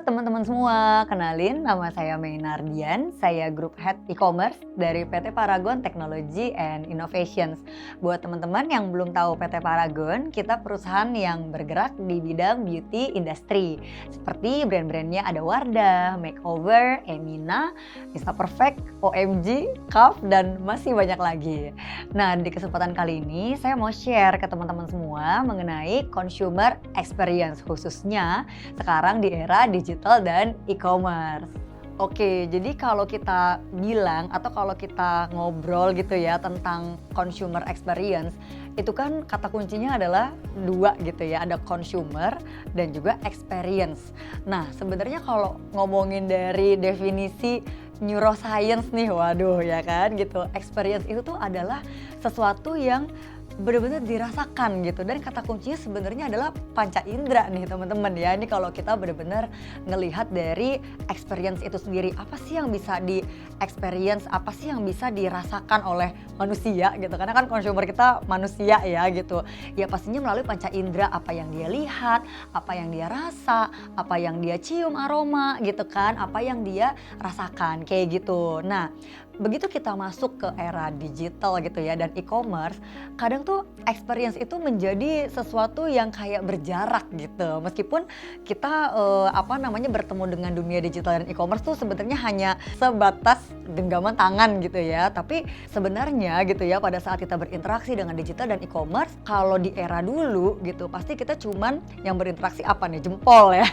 teman-teman semua, kenalin nama saya Mei Nardian, saya Group Head E-Commerce dari PT Paragon Technology and Innovations. Buat teman-teman yang belum tahu PT Paragon, kita perusahaan yang bergerak di bidang beauty industry. Seperti brand-brandnya ada Wardah, Makeover, Emina, Mr. Perfect, OMG, Cuff, dan masih banyak lagi. Nah, di kesempatan kali ini saya mau share ke teman-teman semua mengenai consumer experience, khususnya sekarang di era digital dan e-commerce. Oke, jadi kalau kita bilang atau kalau kita ngobrol gitu ya tentang consumer experience, itu kan kata kuncinya adalah dua gitu ya, ada consumer dan juga experience. Nah, sebenarnya kalau ngomongin dari definisi neuroscience nih, waduh ya kan gitu, experience itu tuh adalah sesuatu yang benar-benar dirasakan gitu, dan kata kuncinya sebenarnya adalah panca indera nih teman-teman ya. Ini kalau kita benar-benar ngelihat dari experience itu sendiri, apa sih yang bisa di experience, apa sih yang bisa dirasakan oleh manusia gitu, karena kan consumer kita manusia ya gitu ya, pastinya melalui panca indera, apa yang dia lihat, apa yang dia rasa, apa yang dia cium aroma gitu kan, apa yang dia rasakan kayak gitu. Nah, begitu kita masuk ke era digital gitu ya dan e-commerce, kadang tuh experience itu menjadi sesuatu yang kayak berjarak gitu. Meskipun kita bertemu dengan dunia digital dan e-commerce tuh sebenarnya hanya sebatas genggaman tangan gitu ya. Tapi sebenarnya gitu ya, pada saat kita berinteraksi dengan digital dan e-commerce, kalau di era dulu gitu pasti kita cuman yang berinteraksi apa nih, jempol ya.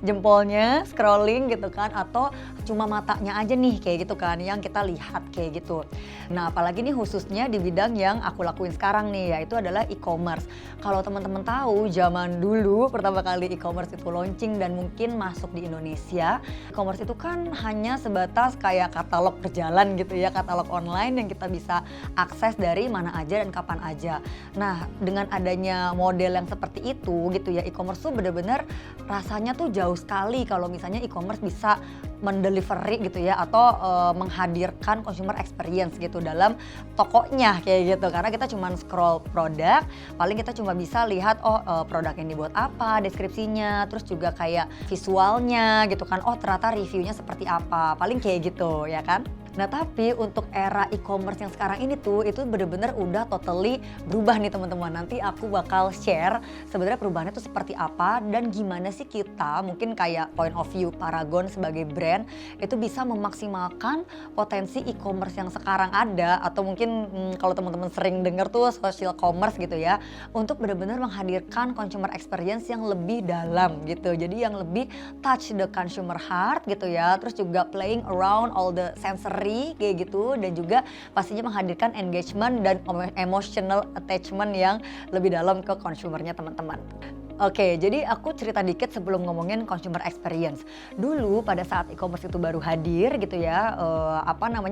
Jempolnya scrolling gitu kan, atau cuma matanya aja nih kayak gitu kan yang kita lihat kayak gitu. Nah, apalagi nih khususnya di bidang yang aku lakuin sekarang nih, yaitu adalah e-commerce. Kalau teman-teman tahu, zaman dulu pertama kali e-commerce itu launching dan mungkin masuk di Indonesia, e-commerce itu kan hanya sebatas kayak katalog berjalan gitu ya, katalog online yang kita bisa akses dari mana aja dan kapan aja. Nah, dengan adanya model yang seperti itu gitu ya, e-commerce tuh bener-bener rasanya tuh jauh sekali kalau misalnya e-commerce bisa mendelivery gitu ya, atau menghadirkan consumer experience gitu dalam tokonya kayak gitu, karena kita cuma scroll produk, paling kita cuma bisa lihat produk yang dibuat apa, deskripsinya, terus juga kayak visualnya gitu kan, ternyata reviewnya seperti apa, paling kayak gitu ya kan. Nah, tapi untuk era e-commerce yang sekarang ini tuh, itu bener-bener udah totally berubah nih teman-teman. Nanti aku bakal share sebenarnya perubahannya tuh seperti apa dan gimana sih kita mungkin kayak point of view Paragon sebagai brand itu bisa memaksimalkan potensi e-commerce yang sekarang ada, atau mungkin kalau teman-teman sering dengar tuh social commerce gitu ya, untuk benar-benar menghadirkan consumer experience yang lebih dalam gitu. Jadi yang lebih touch the consumer heart gitu ya, terus juga playing around all the sensory kayak gitu, dan juga pastinya menghadirkan engagement dan emotional attachment yang lebih dalam ke consumernya teman-teman. Oke, jadi aku cerita dikit sebelum ngomongin consumer experience. Dulu pada saat e-commerce itu baru hadir gitu ya,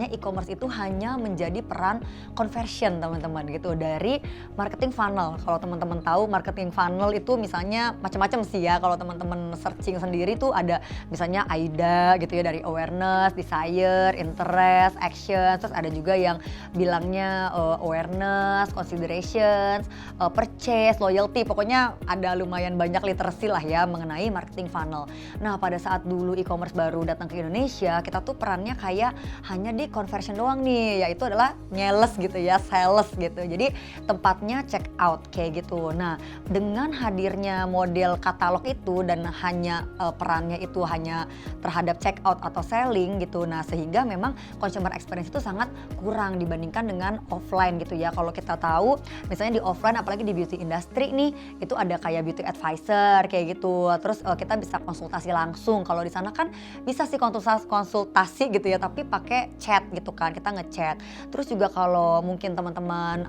e-commerce itu hanya menjadi peran conversion teman-teman gitu dari marketing funnel. Kalau teman-teman tahu marketing funnel itu misalnya macam-macam sih ya. Kalau teman-teman searching sendiri tuh ada misalnya AIDA gitu ya, dari awareness, desire, interest, action. Terus ada juga yang bilangnya awareness, considerations, purchase, loyalty. Pokoknya ada lumayan banyak literasi lah ya mengenai marketing funnel. Nah, pada saat dulu e-commerce baru datang ke Indonesia, kita tuh perannya kayak hanya di conversion doang nih, yaitu adalah nyales gitu ya, sales gitu. Jadi tempatnya check out kayak gitu. Nah, dengan hadirnya model katalog itu dan hanya perannya itu hanya terhadap check out atau selling gitu. Nah, sehingga memang consumer experience itu sangat kurang dibandingkan dengan offline gitu ya. Kalau kita tahu misalnya di offline, apalagi di beauty industry nih, itu ada kayak beauty advisor kayak gitu. Terus kita bisa konsultasi langsung. Kalau di sana kan bisa sih konsultasi gitu ya, tapi pakai chat gitu kan, kita ngechat. Terus juga kalau mungkin teman-teman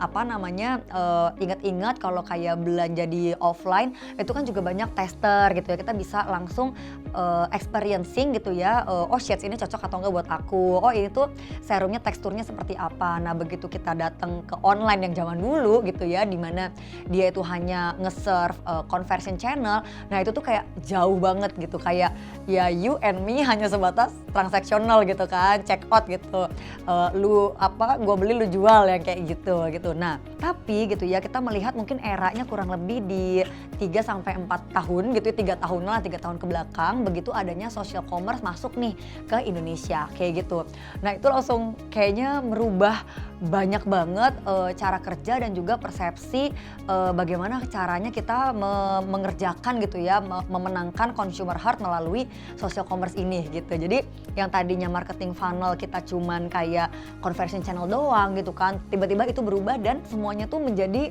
ingat-ingat kalau kayak belanja di offline itu kan juga banyak tester gitu ya, kita bisa langsung experiencing gitu ya, shades ini cocok atau enggak buat aku, ini tuh serumnya teksturnya seperti apa. Nah, begitu kita datang ke online yang zaman dulu gitu ya, dimana dia itu hanya nge-serve conversion channel, nah itu tuh kayak jauh banget gitu, kayak ya you and me hanya sebatas transaksional gitu kan, check out gitu, lu apa gue beli lu jual yang kayak gitu. Nah tapi gitu ya, kita melihat mungkin eranya kurang lebih di 3-4 tahun gitu ya, 3 tahun lah, 3 tahun ke belakang begitu adanya social commerce masuk nih ke Indonesia kayak gitu. Nah itu langsung kayaknya merubah banyak banget cara kerja dan juga persepsi bagaimana caranya kita mengerjakan gitu ya, memenangkan consumer heart melalui social commerce ini gitu. Jadi yang tadinya marketing funnel kita cuman kayak conversion channel doang gitu kan, tiba-tiba itu berubah dan semuanya tuh menjadi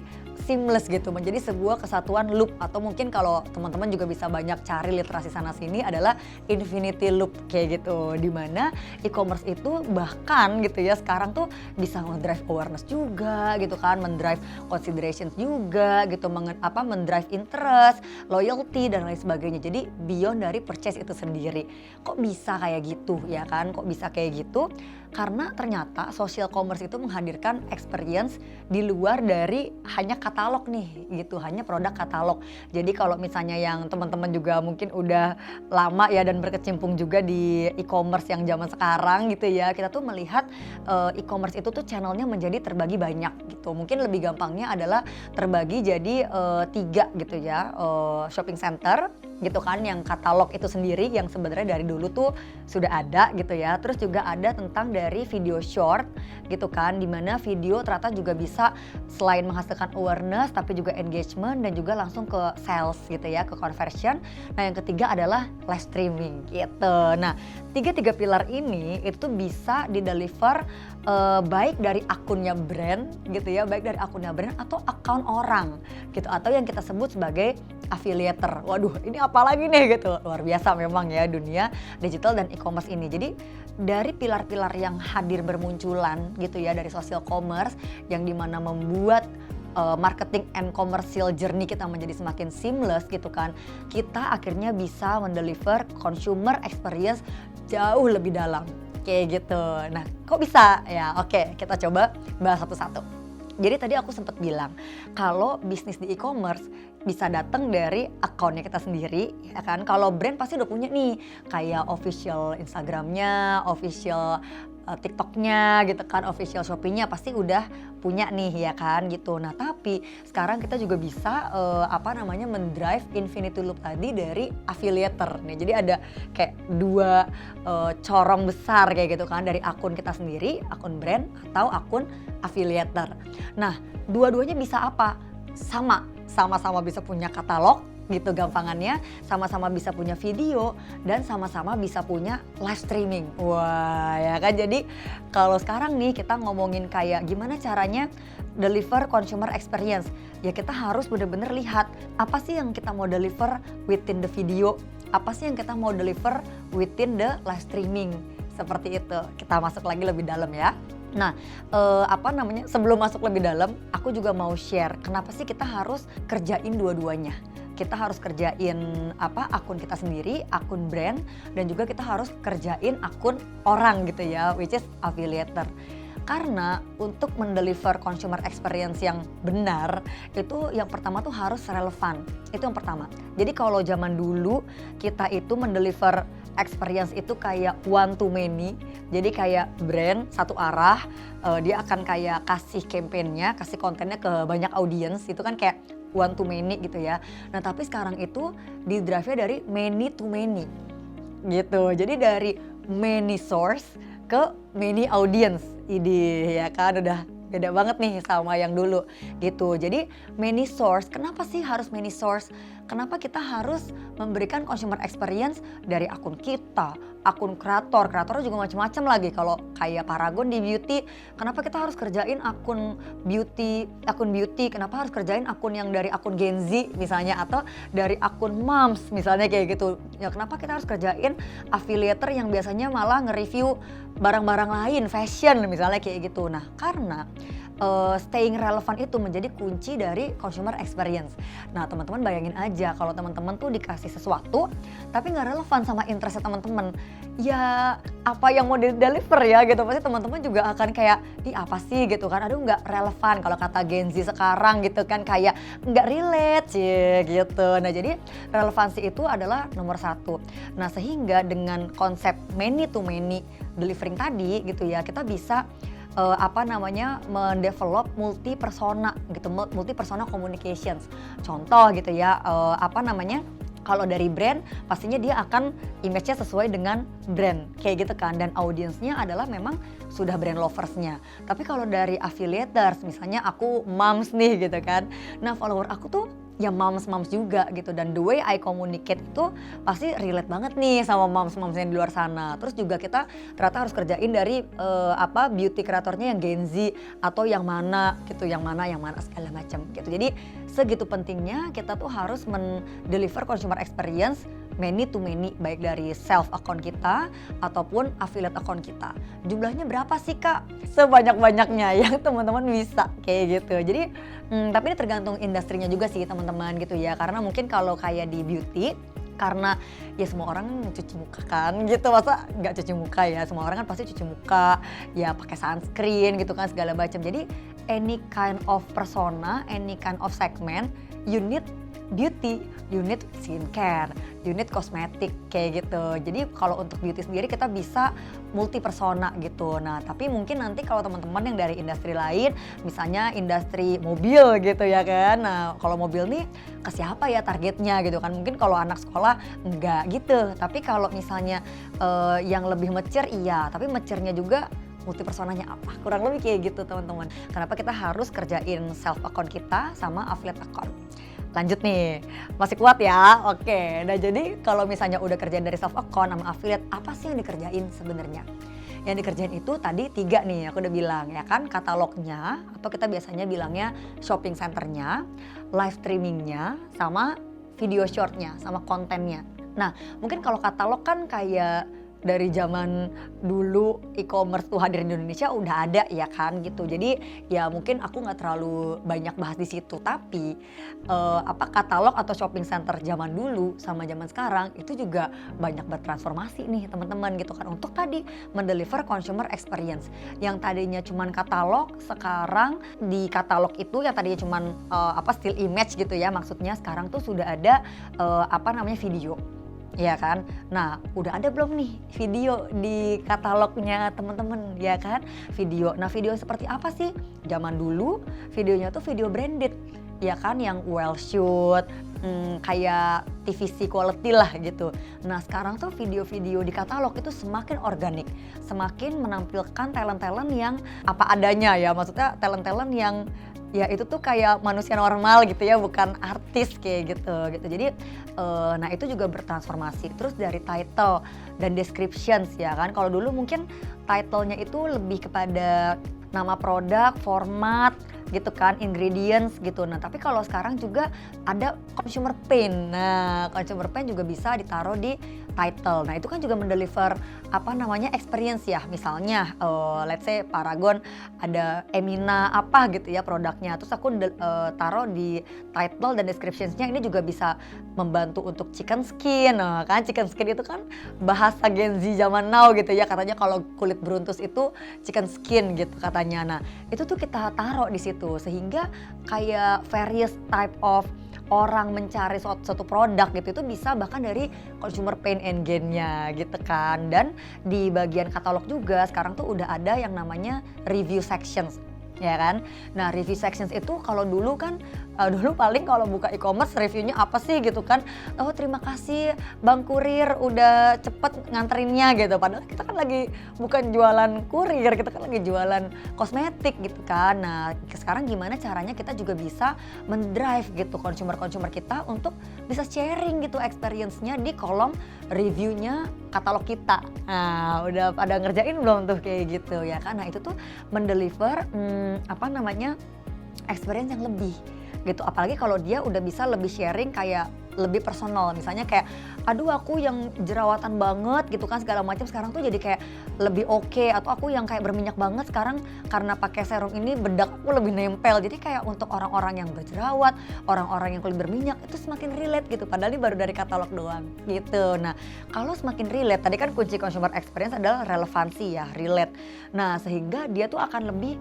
seamless gitu, menjadi sebuah kesatuan loop, atau mungkin kalau teman-teman juga bisa banyak cari literasi sana sini adalah infinity loop kayak gitu, dimana e-commerce itu bahkan gitu ya sekarang tuh bisa mendrive awareness juga gitu kan, mendrive consideration juga gitu, mendrive interest, loyalty dan lain sebagainya. Jadi beyond dari purchase itu sendiri. Kok bisa kayak gitu ya kan? Kok bisa kayak gitu? Karena ternyata social commerce itu menghadirkan experience di luar dari hanya katalog nih gitu, hanya produk katalog. Jadi kalau misalnya yang teman-teman juga mungkin udah lama ya dan berkecimpung juga di e-commerce yang zaman sekarang gitu ya, kita tuh melihat e-commerce itu tuh channelnya menjadi terbagi banyak gitu. Mungkin lebih gampangnya adalah terbagi jadi 3 gitu ya, shopping center gitu kan, yang katalog itu sendiri yang sebenarnya dari dulu tuh sudah ada gitu ya. Terus juga ada tentang dari video short gitu kan, dimana video ternyata juga bisa selain menghasilkan awareness tapi juga engagement dan juga langsung ke sales gitu ya, ke conversion. Nah yang ketiga adalah live streaming gitu. Nah tiga pilar ini itu bisa dideliver baik dari akunnya brand gitu ya, baik dari akunnya brand atau akun orang gitu, atau yang kita sebut sebagai affiliator. Waduh ini apa lagi nih gitu, luar biasa memang ya dunia digital dan e-commerce ini. Jadi dari pilar-pilar yang hadir bermunculan gitu ya dari social commerce, yang dimana membuat marketing and commercial journey kita menjadi semakin seamless gitu kan, kita akhirnya bisa mendeliver consumer experience jauh lebih dalam kayak gitu. Nah kok bisa ya? Oke, kita coba bahas satu-satu. Jadi tadi aku sempat bilang kalau bisnis di e-commerce bisa datang dari akunnya kita sendiri ya kan. Kalau brand pasti udah punya nih kayak official Instagramnya, official TikToknya gitu kan, official Shopee-nya pasti udah punya nih ya kan gitu. Nah tapi sekarang kita juga bisa mendrive infinity loop tadi dari affiliator nih. Jadi ada kayak 2 corong besar kayak gitu kan, dari akun kita sendiri, akun brand atau akun affiliator. Nah dua-duanya bisa apa? Sama-sama bisa punya katalog gitu gampangannya, sama-sama bisa punya video dan sama-sama bisa punya live streaming. Wah ya kan, jadi kalau sekarang nih kita ngomongin kayak gimana caranya deliver consumer experience, ya kita harus bener-bener lihat apa sih yang kita mau deliver within the video, apa sih yang kita mau deliver within the live streaming, seperti itu. Kita masuk lagi lebih dalam ya. Nah, sebelum masuk lebih dalam, aku juga mau share kenapa sih kita harus kerjain dua-duanya. Kita harus kerjain akun kita sendiri, akun brand, dan juga kita harus kerjain akun orang gitu ya, which is affiliator. Karena untuk mendeliver consumer experience yang benar, itu yang pertama tuh harus relevan. Itu yang pertama. Jadi kalau zaman dulu kita itu mendeliver experience itu kayak one to many. Jadi kayak brand satu arah, dia akan kayak kasih campaign-nya, kasih kontennya ke banyak audience, itu kan kayak one to many gitu ya. Nah tapi sekarang itu di drive-nya dari many to many gitu. Jadi dari many source ke many audience. Ini ya kan udah beda banget nih sama yang dulu gitu. Jadi many source, kenapa sih harus many source? Kenapa kita harus memberikan consumer experience dari akun kita, akun kreatornya juga macam-macam lagi. Kalau kayak Paragon di beauty, kenapa kita harus kerjain akun beauty, kenapa harus kerjain akun yang dari akun Gen Z misalnya, atau dari akun moms misalnya kayak gitu. Ya kenapa kita harus kerjain affiliator yang biasanya malah nge-review barang-barang lain, fashion misalnya kayak gitu. Nah karena staying relevant itu menjadi kunci dari consumer experience. Nah teman-teman bayangin aja aja kalau teman-teman tuh dikasih sesuatu tapi nggak relevan sama interest teman-teman. Ya apa yang mau deliver ya gitu, pasti teman-teman juga akan kayak, ih apa sih gitu kan, aduh nggak relevan kalau kata Gen Z sekarang gitu kan, kayak nggak relate sih gitu. Nah jadi relevansi itu adalah nomor satu. Nah sehingga dengan konsep many to many delivering tadi gitu ya, kita bisa mendevelop multi persona gitu, multi persona communications. Contoh gitu ya, kalau dari brand pastinya dia akan image-nya sesuai dengan brand kayak gitu kan, dan audiensnya adalah memang sudah brand loversnya. Tapi kalau dari affiliators, misalnya aku moms nih gitu kan, nah follower aku tuh ya moms juga gitu, dan the way I communicate itu pasti relate banget nih sama moms yang di luar sana. Terus juga kita ternyata harus kerjain dari beauty kreatornya yang Gen Z atau yang mana gitu, yang mana segala macam gitu. Jadi segitu pentingnya kita tuh harus mendeliver consumer experience many to many, baik dari self account kita ataupun affiliate account kita. Jumlahnya berapa sih Kak? Sebanyak-banyaknya yang teman-teman bisa kayak gitu. Jadi tapi ini tergantung industrinya juga sih teman-teman gitu ya. Karena mungkin kalau kayak di beauty, karena ya semua orang cuci muka kan gitu, masa nggak cuci muka ya, semua orang kan pasti cuci muka ya, pakai sunscreen gitu kan segala macam. Jadi any kind of persona, any kind of segment, you need beauty, you need skincare, you need kosmetik kayak gitu. Jadi kalau untuk beauty sendiri kita bisa multi persona gitu. Nah tapi mungkin nanti kalau teman-teman yang dari industri lain, misalnya industri mobil gitu ya kan, nah kalau mobil nih ke siapa ya targetnya gitu kan. Mungkin kalau anak sekolah enggak gitu, tapi kalau misalnya yang lebih mature iya, tapi mature-nya juga multi personanya apa, kurang lebih kayak gitu teman-teman. Kenapa kita harus kerjain self account kita sama affiliate account. Lanjut nih, masih kuat ya? Oke, nah jadi kalau misalnya udah kerjain dari self account sama affiliate, apa sih yang dikerjain sebenarnya? Yang dikerjain itu tadi 3 nih, aku udah bilang ya kan, katalognya atau kita biasanya bilangnya shopping centernya, live streamingnya, sama video shortnya, sama kontennya. Nah mungkin kalau katalog kan kayak dari zaman dulu e-commerce tuh hadir di Indonesia udah ada ya kan gitu. Jadi ya mungkin aku nggak terlalu banyak bahas di situ. Tapi katalog atau shopping center zaman dulu sama zaman sekarang itu juga banyak bertransformasi nih teman-teman gitu kan. Untuk tadi mendeliver consumer experience. Yang tadinya cuman katalog, sekarang di katalog itu yang tadinya cuman still image gitu ya. Maksudnya sekarang tuh sudah ada video. Ya kan, nah udah ada belum nih video di katalognya teman-teman ya kan, video. Nah video seperti apa sih? Zaman dulu videonya tuh video branded ya kan, yang well shoot, kayak TVC quality lah gitu. Nah sekarang tuh video-video di katalog itu semakin organik, semakin menampilkan talent-talent yang apa adanya ya, maksudnya talent-talent yang ya itu tuh kayak manusia normal gitu ya, bukan artis kayak gitu. Jadi nah itu juga bertransformasi. Terus dari title dan descriptions ya kan, kalau dulu mungkin titlenya itu lebih kepada nama produk, format gitu kan, ingredients gitu. Nah tapi kalau sekarang juga ada consumer pain. Nah consumer pain juga bisa ditaruh di title. Nah itu kan juga mendeliver experience ya. Misalnya let's say Paragon ada Emina apa gitu ya produknya, terus aku taruh di title dan descriptionsnya. Ini juga bisa membantu untuk chicken skin. Nah kan chicken skin itu kan bahasa Gen Z zaman now gitu ya, katanya kalau kulit beruntus itu chicken skin gitu katanya. Nah itu tuh kita taruh di situ sehingga kayak various type of orang mencari suatu produk gitu, itu bisa bahkan dari consumer pain and gain-nya gitu kan. Dan di bagian katalog juga sekarang tuh udah ada yang namanya review sections ya kan. Nah review sections itu kalau dulu kan dulu paling kalau buka e-commerce reviewnya apa sih gitu kan, oh terima kasih Bang Kurir udah cepet nganterinnya gitu, padahal kita kan lagi bukan jualan kurir, kita kan lagi jualan kosmetik gitu kan. Nah sekarang gimana caranya kita juga bisa mendrive gitu consumer kita untuk bisa sharing gitu experience-nya di kolom reviewnya katalog kita. Nah udah pada ngerjain belum tuh kayak gitu ya kan. Nah itu tuh mendeliver experience yang lebih gitu, apalagi kalau dia udah bisa lebih sharing kayak lebih personal. Misalnya kayak, aduh aku yang jerawatan banget gitu kan segala macam, sekarang tuh jadi kayak lebih oke. Atau aku yang kayak berminyak banget sekarang karena pakai serum ini bedak aku lebih nempel. Jadi kayak untuk orang-orang yang berjerawat, orang-orang yang kulit berminyak itu semakin relate gitu. Padahal ini baru dari katalog doang gitu. Nah kalau semakin relate, tadi kan kunci consumer experience adalah relevansi ya, relate. Nah sehingga dia tuh akan lebih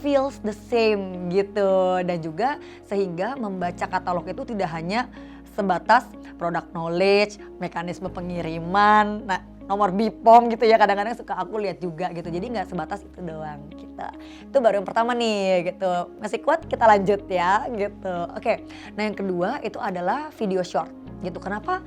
feels the same gitu. Dan juga sehingga membaca katalog itu tidak hanya sebatas product knowledge, mekanisme pengiriman, nah nomor BPOM gitu ya, kadang-kadang suka aku lihat juga gitu. Jadi nggak sebatas itu doang kita. Itu baru yang pertama nih gitu. Masih kuat kita lanjut ya gitu. Oke. Nah yang kedua itu adalah video short gitu. Kenapa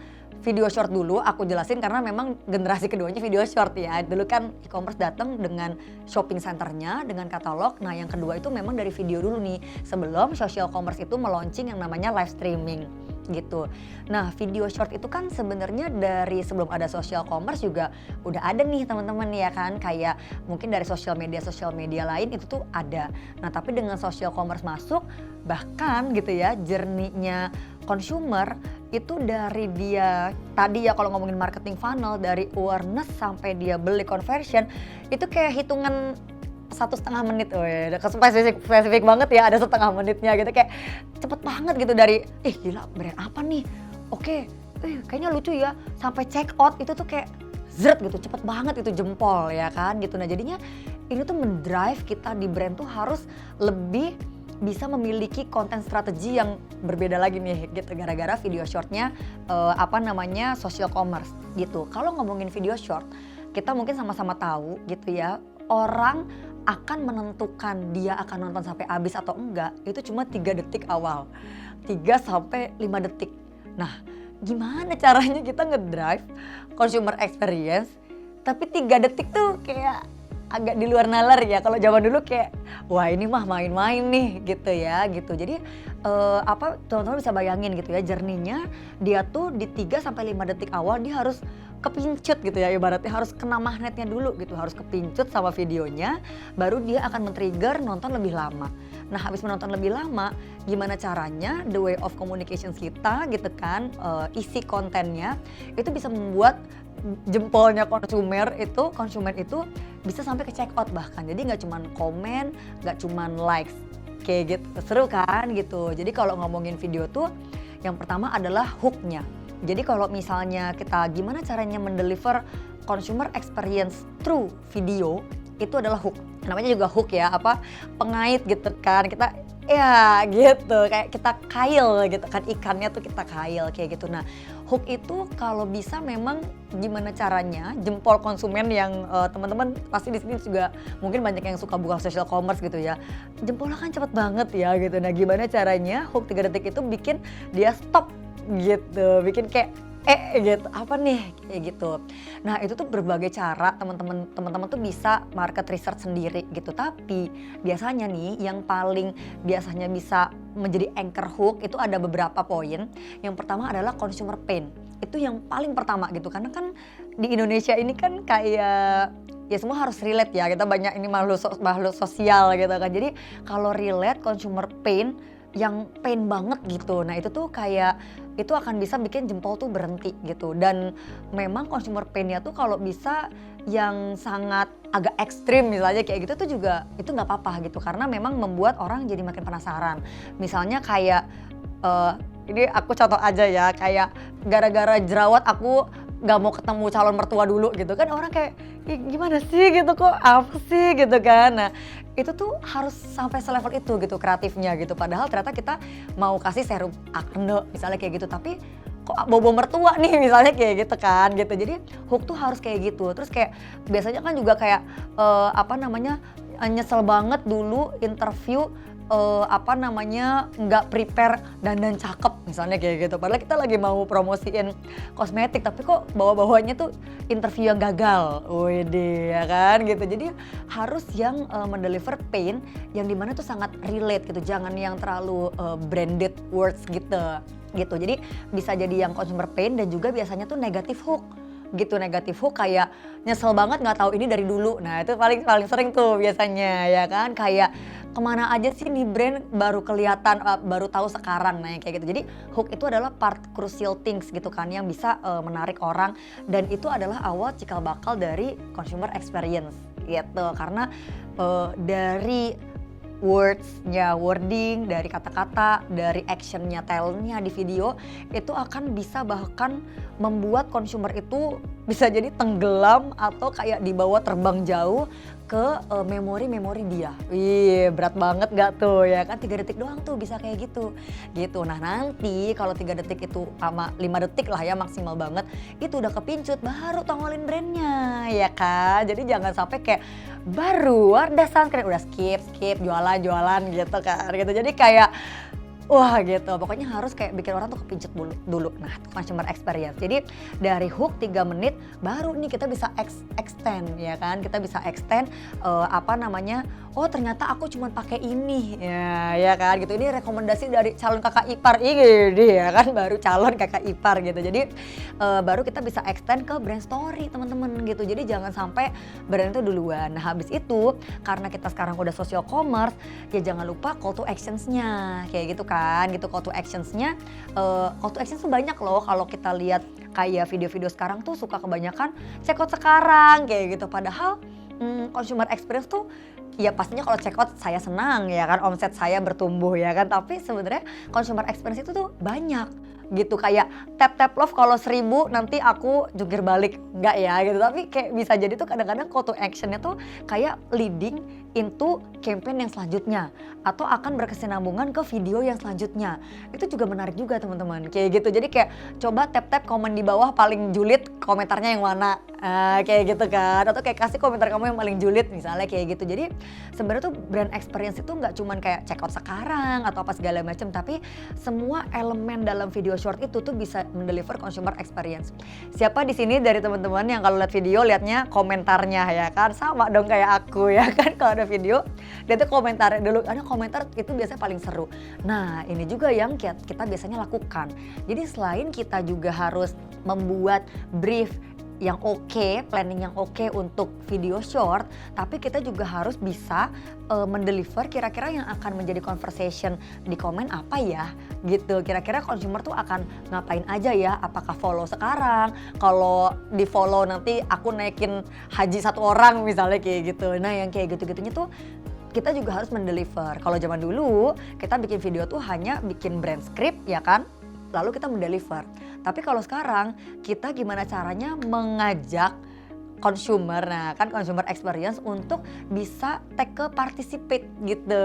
video short dulu aku jelasin karena memang generasi keduanya video short ya. Dulu kan e-commerce datang dengan shopping centernya, dengan katalog. Nah yang kedua itu memang dari video dulu nih. Sebelum social commerce itu meluncing yang namanya live streaming gitu. Nah video short itu kan sebenarnya dari sebelum ada social commerce juga udah ada nih teman-teman ya kan. Kayak mungkin dari social media lain itu tuh ada. Nah tapi dengan social commerce masuk, bahkan gitu ya journey-nya consumer itu dari dia tadi ya kalau ngomongin marketing funnel, dari awareness sampai dia beli conversion itu kayak hitungan 1,5 menit. Spesifik banget ya, ada 1,5 menitnya gitu, kayak cepet banget gitu. Dari gila brand apa nih, oke, kayaknya lucu ya, sampai check out itu tuh kayak zret gitu, cepet banget itu jempol ya kan gitu. Nah jadinya ini tuh mendrive kita di brand tuh harus lebih bisa memiliki konten strategi yang berbeda lagi nih gitu, gara-gara video shortnya social commerce gitu. Kalau ngomongin video short, kita mungkin sama-sama tahu gitu ya, orang akan menentukan dia akan nonton sampai habis atau enggak itu cuma 3 detik awal, 3 sampai 5 detik. Nah gimana caranya kita ngedrive consumer experience tapi 3 detik tuh kayak agak di luar nalar ya. Kalau zaman dulu kayak wah ini mah main-main nih gitu ya gitu. Jadi teman-teman bisa bayangin gitu ya, journey-nya dia tuh di 3 sampai 5 detik awal dia harus kepincut gitu ya, ibaratnya harus kena magnetnya dulu gitu, harus kepincut sama videonya baru dia akan men-trigger nonton lebih lama. Nah habis menonton lebih lama gimana caranya the way of communications kita gitu kan, isi kontennya itu bisa membuat jempolnya konsumen itu bisa sampai ke check out bahkan. Jadi nggak cuman komen, nggak cuman likes kayak gitu, seru kan gitu. Jadi kalau ngomongin video tuh yang pertama adalah hook-nya. Jadi kalau misalnya kita gimana caranya mendeliver consumer experience through video, itu adalah hook. Namanya juga hook ya, pengait gitu kan. Kita ya gitu, kayak kita kail gitu kan, ikannya tuh kita kail kayak gitu. Nah hook itu kalau bisa memang gimana caranya jempol konsumen yang teman-teman pasti di sini juga mungkin banyak yang suka buka social commerce gitu ya. Jempolnya kan cepet banget ya gitu. Nah gimana caranya hook 3 detik itu bikin dia stop gitu, bikin kayak gitu, apa nih kayak gitu. Nah itu tuh berbagai cara teman-teman tuh bisa market research sendiri gitu. Tapi biasanya nih yang paling biasanya bisa menjadi anchor hook itu ada beberapa poin. Yang pertama adalah consumer pain. Itu yang paling pertama gitu, karena kan di Indonesia ini kan kayak ya semua harus relate ya, kita banyak ini makhluk sosial gitu kan. Jadi kalau relate consumer pain yang pain banget gitu, nah itu tuh kayak itu akan bisa bikin jempol tuh berhenti gitu. Dan memang consumer pain-nya tuh kalau bisa yang sangat agak ekstrim misalnya kayak gitu tuh juga itu nggak apa-apa gitu, karena memang membuat orang jadi makin penasaran. Misalnya kayak ini aku contoh aja ya, kayak gara-gara jerawat aku nggak mau ketemu calon mertua dulu gitu kan, orang kayak gimana sih gitu, kok apa sih gitu kan. Nah itu tuh harus sampai selevel itu gitu kreatifnya gitu, padahal ternyata kita mau kasih serum akne misalnya kayak gitu, tapi kok bobo mertua nih misalnya kayak gitu kan gitu. Jadi hook tuh harus kayak gitu. Terus kayak biasanya kan juga kayak nyesel banget dulu interview nggak prepare dandan cakep misalnya kayak gitu, padahal kita lagi mau promosiin kosmetik tapi kok bawa-bawanya tuh interview yang gagal, wede ya kan gitu. Jadi harus yang mendeliver pain yang dimana tuh sangat relate gitu, jangan yang terlalu branded words gitu. Jadi bisa jadi yang consumer pain dan juga biasanya tuh negative hook gitu. Negatif hook kayak nyesel banget nggak tahu ini dari dulu. Nah itu paling sering tuh biasanya ya kan, kayak kemana aja sih nih brand baru kelihatan, baru tahu sekarang, nah yang kayak gitu. Jadi hook itu adalah part crucial things gitu kan yang bisa menarik orang, dan itu adalah awal cikal bakal dari consumer experience gitu. Karena dari words-nya, wording, dari kata-kata, dari action-nya, talent-nya di video itu akan bisa bahkan membuat consumer itu bisa jadi tenggelam atau kayak dibawa terbang jauh ke memori-memori dia. Wih, berat banget gak tuh ya kan, 3 detik doang tuh bisa kayak gitu. Nah nanti kalau 3 detik itu sama 5 detik lah ya maksimal banget, itu udah kepincut baru tongolin brandnya ya kan. Jadi jangan sampai kayak baru ada sunscreen udah skip jualan gitu kan gitu. Jadi kayak wah gitu, pokoknya harus kayak bikin orang tuh kepincut dulu. Nah, itu consumer experience. Jadi dari hook 3 menit baru nih kita bisa extend ya kan. Kita bisa extend oh ternyata aku cuma pakai ini ya kan gitu. Ini rekomendasi dari calon kakak ipar ini ya kan, baru calon kakak ipar gitu. Jadi baru kita bisa extend ke brand story teman-teman gitu. Jadi jangan sampai brand itu duluan. Nah, habis itu karena kita sekarang udah social commerce, ya jangan lupa call to actions-nya kayak gitu kan. Gitu call to actions-nya, call to actions tuh banyak loh. Kalau kita lihat kayak video-video sekarang tuh suka kebanyakan check out sekarang kayak gitu, padahal consumer experience tuh ya pastinya kalau check out saya senang ya kan, omset saya bertumbuh ya kan, tapi sebenarnya consumer experience itu tuh banyak gitu, kayak tap love kalau 1000 nanti aku jungkir balik, enggak ya gitu. Tapi kayak bisa jadi tuh kadang-kadang call to actionnya tuh kayak leading into campaign yang selanjutnya atau akan berkesinambungan ke video yang selanjutnya. Itu juga menarik juga teman-teman kayak gitu. Jadi kayak coba tap komen di bawah paling julid komentarnya yang mana, kayak gitu kan, atau kayak kasih komentar kamu yang paling julid misalnya kayak gitu. Jadi sebenarnya tuh brand experience itu nggak cuman kayak check out sekarang atau apa segala macam, tapi semua elemen dalam video short itu tuh bisa mendeliver consumer experience. Siapa di sini dari teman-teman yang kalau lihat video liatnya komentarnya ya kan, sama dong kayak aku ya kan, kalau ada video dia tuh komentar dulu, ada komentar itu biasanya paling seru. Nah ini juga yang kita biasanya lakukan. Jadi selain kita juga harus membuat brief yang oke, planning yang oke untuk video short, tapi kita juga harus bisa mendeliver kira-kira yang akan menjadi conversation di komen apa ya gitu. Kira-kira consumer tuh akan ngapain aja ya, apakah follow sekarang, kalau di follow nanti aku naikin haji 1 orang misalnya kayak gitu. Nah yang kayak gitu-gitunya tuh kita juga harus mendeliver. Kalau zaman dulu kita bikin video tuh hanya bikin brand script ya kan, lalu kita mendeliver. Tapi kalau sekarang kita gimana caranya mengajak consumer, nah kan consumer experience untuk bisa take ke participate gitu,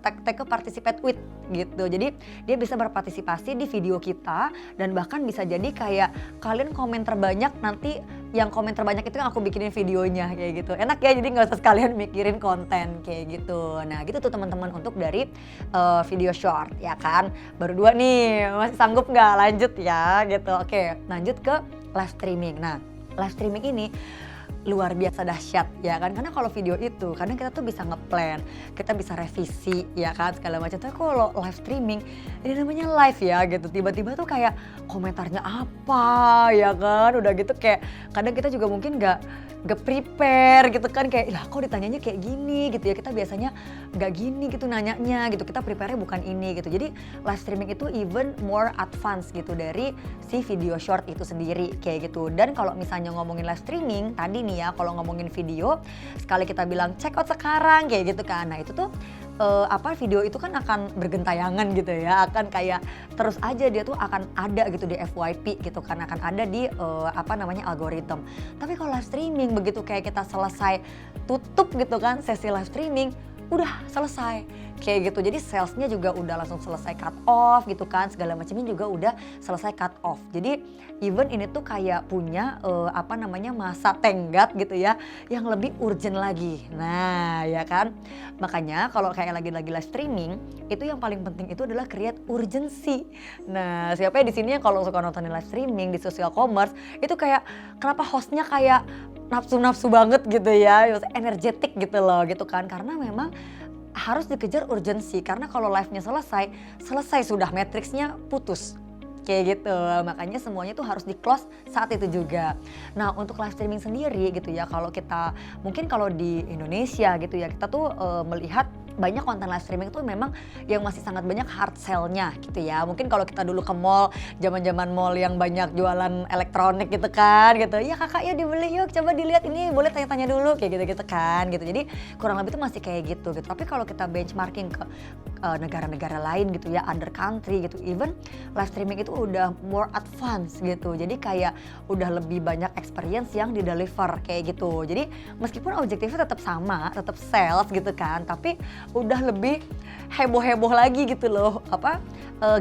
take ke participate with gitu. Jadi dia bisa berpartisipasi di video kita, dan bahkan bisa jadi kayak kalian komen terbanyak, nanti yang komen terbanyak itu yang aku bikinin videonya kayak gitu. Enak ya, jadi nggak usah sekalian mikirin konten kayak gitu. Nah gitu tuh teman-teman untuk dari video short ya kan. Baru 2 nih, masih sanggup nggak lanjut ya gitu. Oke lanjut ke live streaming. Nah live streaming ini luar biasa dahsyat ya kan, karena kalau video itu kadang kita tuh bisa ngeplan, kita bisa revisi ya kan segala macam. Tapi kalau live streaming ini namanya live ya gitu, tiba-tiba tuh kayak komentarnya apa ya kan, udah gitu kayak kadang kita juga mungkin nggak prepare gitu kan, kayak lah kok ditanyanya kayak gini gitu ya, kita biasanya nggak gini gitu nanyanya gitu, kita prepare-nya bukan ini gitu. Jadi live streaming itu even more advance gitu dari si video short itu sendiri kayak gitu. Dan kalau misalnya ngomongin live streaming tadi nih ya, kalau ngomongin video sekali kita bilang check out sekarang kayak gitu kan, nah itu tuh video itu kan akan bergentayangan gitu ya, akan kayak terus aja dia tuh akan ada gitu di FYP gitu kan, akan ada di algoritma. Tapi kalau live streaming begitu kayak kita selesai tutup gitu kan sesi live streaming, udah selesai kayak gitu. Jadi salesnya juga udah langsung selesai cut off gitu kan, segala macamnya juga udah selesai cut off. Jadi even ini tuh kayak punya masa tenggat gitu ya, yang lebih urgent lagi. Nah ya kan, makanya kalau kayak lagi live streaming itu yang paling penting itu adalah create urgency. Nah siapa di sini yang kalau suka nontonin live streaming di social commerce itu kayak kenapa hostnya kayak nafsu banget gitu ya, energetik gitu loh gitu kan, karena memang harus dikejar urgensi. Karena kalau live-nya selesai sudah, matriksnya putus kayak gitu. Makanya semuanya tuh harus di close saat itu juga. Nah untuk live streaming sendiri gitu ya, kalau kita mungkin kalau di Indonesia gitu ya, kita tuh melihat banyak konten live streaming itu memang yang masih sangat banyak hard sell-nya gitu ya. Mungkin kalau kita dulu ke mall, zaman-zaman mall yang banyak jualan elektronik gitu kan gitu. "Ya kakak ya dibeli yuk, coba dilihat ini, boleh tanya-tanya dulu," kayak gitu-gitu kan gitu. Jadi kurang lebih itu masih kayak gitu. Tapi kalau kita benchmarking ke negara-negara lain gitu ya, other country gitu, even live streaming itu udah more advance gitu. Jadi kayak udah lebih banyak experience yang di deliver kayak gitu. Jadi meskipun objektifnya tetap sama, tetap sales gitu kan, tapi udah lebih heboh-heboh lagi gitu loh,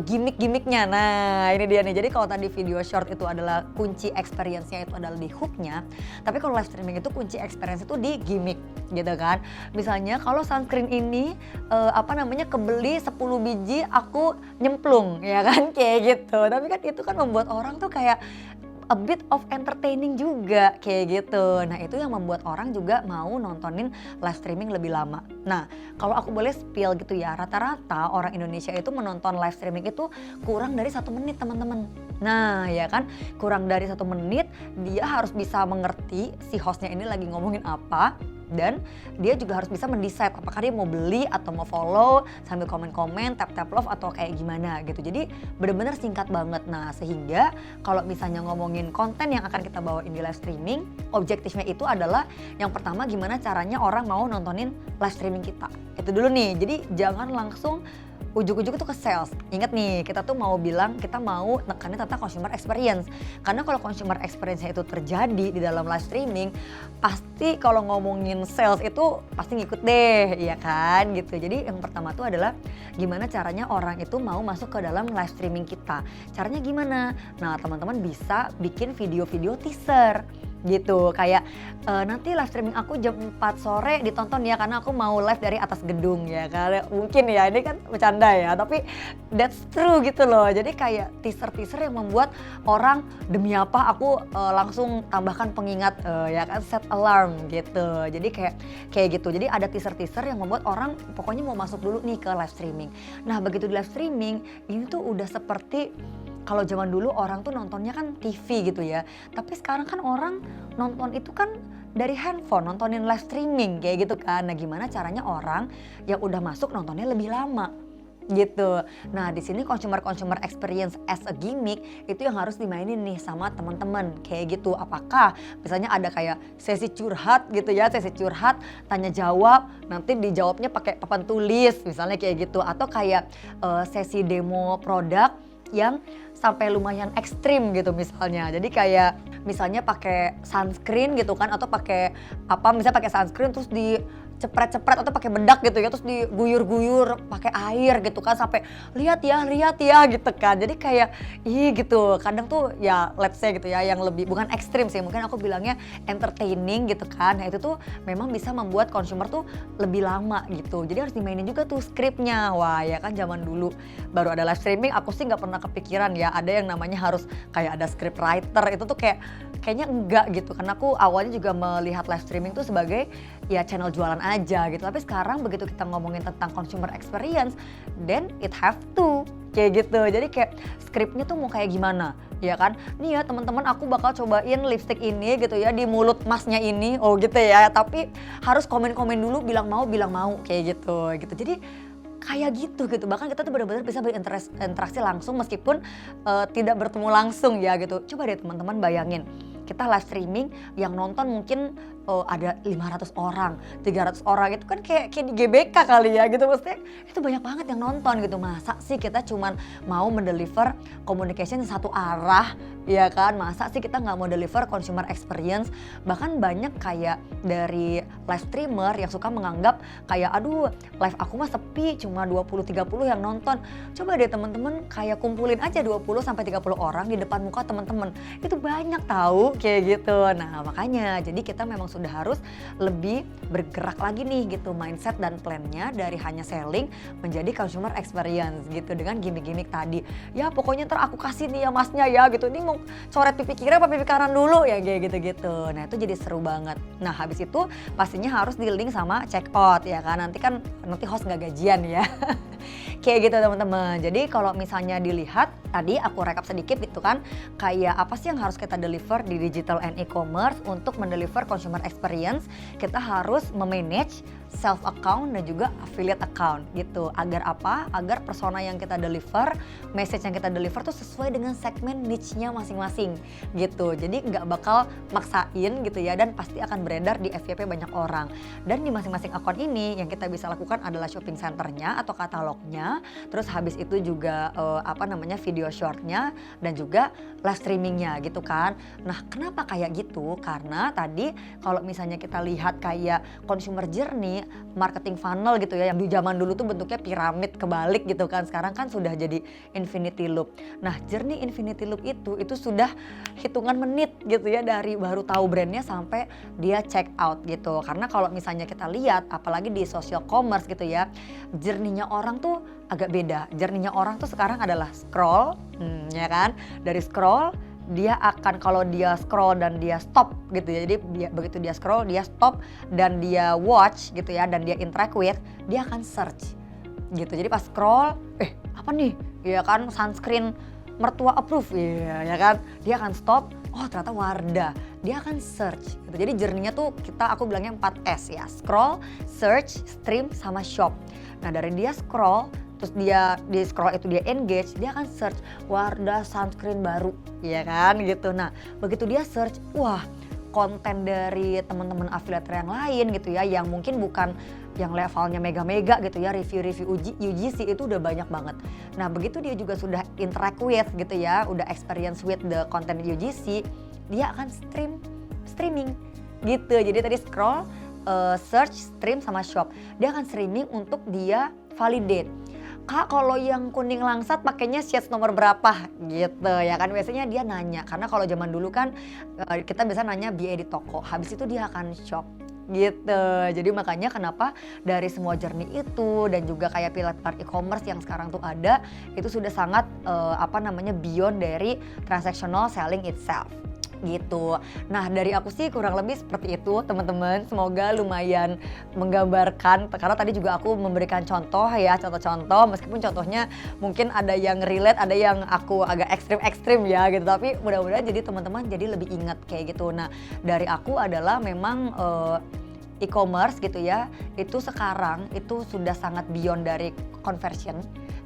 gimmick-gimmicknya. Nah ini dia nih, jadi kalau tadi video short itu adalah kunci experience-nya itu adalah di hook-nya, tapi kalau live streaming itu kunci experience itu di gimmick gitu kan. Misalnya kalau sunscreen ini kebeli 10 biji aku nyemplung ya kan kayak gitu, tapi kan itu kan membuat orang tuh kayak a bit of entertaining juga kayak gitu. Nah itu yang membuat orang juga mau nontonin live streaming lebih lama. Nah kalau aku boleh spill gitu ya, rata-rata orang Indonesia itu menonton live streaming itu kurang dari 1 menit teman-teman. Nah ya kan, kurang dari 1 menit dia harus bisa mengerti si hostnya ini lagi ngomongin apa. Dan dia juga harus bisa mendesain apakah dia mau beli atau mau follow sambil komen-komen, tap-tap love atau kayak gimana gitu. Jadi benar-benar singkat banget. Nah sehingga kalau misalnya ngomongin konten yang akan kita bawain di live streaming, objektifnya itu adalah yang pertama gimana caranya orang mau nontonin live streaming kita. Itu dulu nih, jadi jangan langsung ujuk-ujuk itu ke sales. Ingat nih, kita tuh mau bilang kita mau nekanin tentang consumer experience. Karena kalau consumer experience-nya itu terjadi di dalam live streaming, pasti kalau ngomongin sales itu pasti ngikut deh, ya kan gitu. Jadi yang pertama tuh adalah gimana caranya orang itu mau masuk ke dalam live streaming kita. Caranya gimana? Nah teman-teman bisa bikin video-video teaser gitu, kayak nanti live streaming aku jam 4 sore ditonton ya karena aku mau live dari atas gedung ya, karena mungkin ya ini kan bercanda ya, tapi that's true gitu loh. Jadi kayak teaser-teaser yang membuat orang demi apa aku langsung tambahkan pengingat ya kan, set alarm gitu. Jadi kayak gitu. Jadi ada teaser-teaser yang membuat orang pokoknya mau masuk dulu nih ke live streaming. Nah begitu di live streaming ini tuh udah seperti kalau zaman dulu orang tuh nontonnya kan TV gitu ya, tapi sekarang kan orang nonton itu kan dari handphone, nontonin live streaming kayak gitu kan. Nah gimana caranya orang yang udah masuk nontonnya lebih lama gitu. Nah di sini consumer experience as a gimmick itu yang harus dimainin nih sama teman-teman kayak gitu. Apakah misalnya ada kayak sesi curhat gitu ya, sesi curhat tanya jawab, nanti dijawabnya pakai papan tulis misalnya kayak gitu, atau kayak sesi demo produk yang sampai lumayan ekstrim gitu misalnya. Jadi kayak misalnya pakai sunscreen gitu kan, atau pakai misalnya pakai sunscreen terus dicepret-cepret atau pakai bedak gitu ya, terus diguyur-guyur pakai air gitu kan, sampai lihat ya gitu kan. Jadi kayak gitu. Kadang tuh ya let's say gitu ya yang lebih bukan ekstrim sih, mungkin aku bilangnya entertaining gitu kan. Nah itu tuh memang bisa membuat consumer tuh lebih lama gitu. Jadi harus dimainin juga tuh skripnya. Wah ya kan zaman dulu baru ada live streaming, aku sih nggak pernah kepikiran ya ada yang namanya harus kayak ada script writer. Itu tuh kayaknya enggak gitu, karena aku awalnya juga melihat live streaming tuh sebagai ya channel jualan aja gitu. Tapi sekarang begitu kita ngomongin tentang consumer experience, then it have to kayak gitu. Jadi kayak skripnya tuh mau kayak gimana ya kan. Nih ya teman-teman, aku bakal cobain lipstick ini gitu ya di mulut masnya ini, oh gitu ya, tapi harus komen-komen dulu bilang mau kayak gitu. Jadi kayak gitu. Bahkan kita tuh benar-benar bisa berinteraksi langsung meskipun tidak bertemu langsung ya gitu. Coba deh teman-teman bayangin, kita live streaming yang nonton mungkin ada 500 orang, 300 orang, itu kan kayak di GBK kali ya gitu. Maksudnya itu banyak banget yang nonton gitu. Masa sih kita cuman mau mendeliver communication satu arah ya kan? Masa sih kita nggak mau deliver consumer experience? Bahkan banyak kayak dari live streamer yang suka menganggap kayak aduh live aku mah sepi, cuma 20-30 yang nonton. Coba deh teman-teman kayak kumpulin aja 20-30 orang di depan muka teman-teman. Itu banyak tahu kayak gitu. Nah makanya jadi kita memang sudah harus lebih bergerak lagi nih gitu mindset dan plannya dari hanya selling menjadi consumer experience gitu dengan gimmick-gimmick tadi. Ya pokoknya ntar aku kasih nih ya masnya ya gitu. Ini mau coret pipi kiri apa pipi kanan dulu ya kayak gitu-gitu. Nah itu jadi seru banget. Nah habis itu pastinya harus di-link sama check out ya kan. Nanti host nggak gajian ya. Kayak gitu teman-teman. Jadi kalau misalnya dilihat tadi aku rekap sedikit gitu kan, kayak apa sih yang harus kita deliver di digital and e-commerce untuk mendeliver consumer experience. Kita harus memanage self account dan juga affiliate account gitu. Agar apa? Agar persona yang kita deliver, message yang kita deliver tuh sesuai dengan segmen niche-nya masing-masing gitu. Jadi nggak bakal maksain gitu ya, dan pasti akan beredar di FYP banyak orang. Dan di masing-masing account ini yang kita bisa lakukan adalah shopping centernya atau katalognya, terus habis itu juga video shortnya, dan juga live streamingnya gitu kan. Nah kenapa kayak gitu? Karena tadi kalau misalnya kita lihat kayak consumer journey, marketing funnel gitu ya, yang di zaman dulu tuh bentuknya piramid kebalik gitu kan, sekarang kan sudah jadi infinity loop. Nah journey infinity loop itu sudah hitungan menit gitu ya, dari baru tahu brandnya sampai dia check out gitu. Karena kalau misalnya kita lihat apalagi di social commerce gitu ya, journey-nya orang tuh agak beda. Journey-nya orang tuh sekarang adalah scroll, ya kan, dari scroll dia akan, kalau dia scroll dan dia stop gitu ya, jadi begitu dia scroll, dia stop dan dia watch gitu ya, dan dia interact with, dia akan search gitu. Jadi pas scroll, apa nih, ya kan, sunscreen mertua approve, ya kan, dia akan stop, oh ternyata Wardah, dia akan search gitu. Jadi journey-nya tuh aku bilangnya 4S ya, scroll, search, stream, sama shop. Nah dari dia scroll, terus dia di scroll itu dia engage, dia akan search Wardah sunscreen baru, ya kan gitu. Nah begitu dia search, wah konten dari teman-teman affiliate yang lain gitu ya, yang mungkin bukan yang levelnya mega-mega gitu ya, review-review UGC itu udah banyak banget. Nah begitu dia juga sudah interact with gitu ya, udah experience with the content UGC, dia akan streaming gitu. Jadi tadi scroll, search, stream, sama shop, dia akan streaming untuk dia validate. Kak kalau yang kuning langsat pakainya shades nomor berapa gitu ya kan, biasanya dia nanya. Karena kalau zaman dulu kan kita biasa nanya BA di toko, habis itu dia akan shop gitu. Jadi makanya kenapa dari semua journey itu dan juga kayak pilar e-commerce yang sekarang tuh ada, itu sudah sangat beyond dari transactional selling itself gitu. Nah dari aku sih kurang lebih seperti itu teman-teman, semoga lumayan menggambarkan, karena tadi juga aku memberikan contoh ya, contoh-contoh, meskipun contohnya mungkin ada yang relate, ada yang aku agak ekstrim ya gitu, tapi mudah-mudahan jadi teman-teman jadi lebih ingat kayak gitu. Nah dari aku adalah memang e-commerce gitu ya, itu sekarang itu sudah sangat beyond dari conversion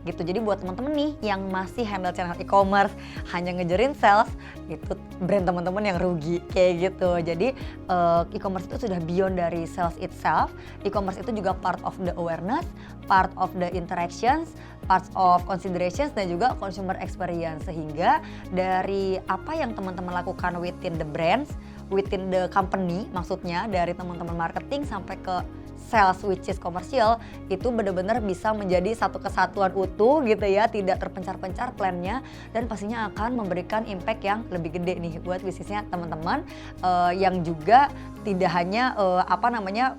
gitu. Jadi buat teman-teman nih yang masih handle channel e-commerce hanya ngejerin sales, itu brand teman-teman yang rugi kayak gitu. Jadi e-commerce itu sudah beyond dari sales itself. E-commerce itu juga part of the awareness, part of the interactions, part of considerations, dan juga consumer experience. Sehingga dari apa yang teman-teman lakukan within the brands, within the company, maksudnya dari teman-teman marketing sampai ke sales which is komersial, itu benar-benar bisa menjadi satu kesatuan utuh gitu ya, tidak terpencar-pencar plannya, dan pastinya akan memberikan impact yang lebih gede nih buat bisnisnya teman-teman, yang juga tidak hanya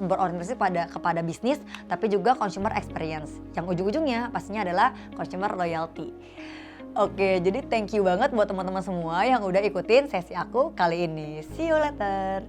berorientasi kepada bisnis, tapi juga consumer experience yang ujung-ujungnya pastinya adalah consumer loyalty. Oke, jadi thank you banget buat teman-teman semua yang udah ikutin sesi aku kali ini. See you later.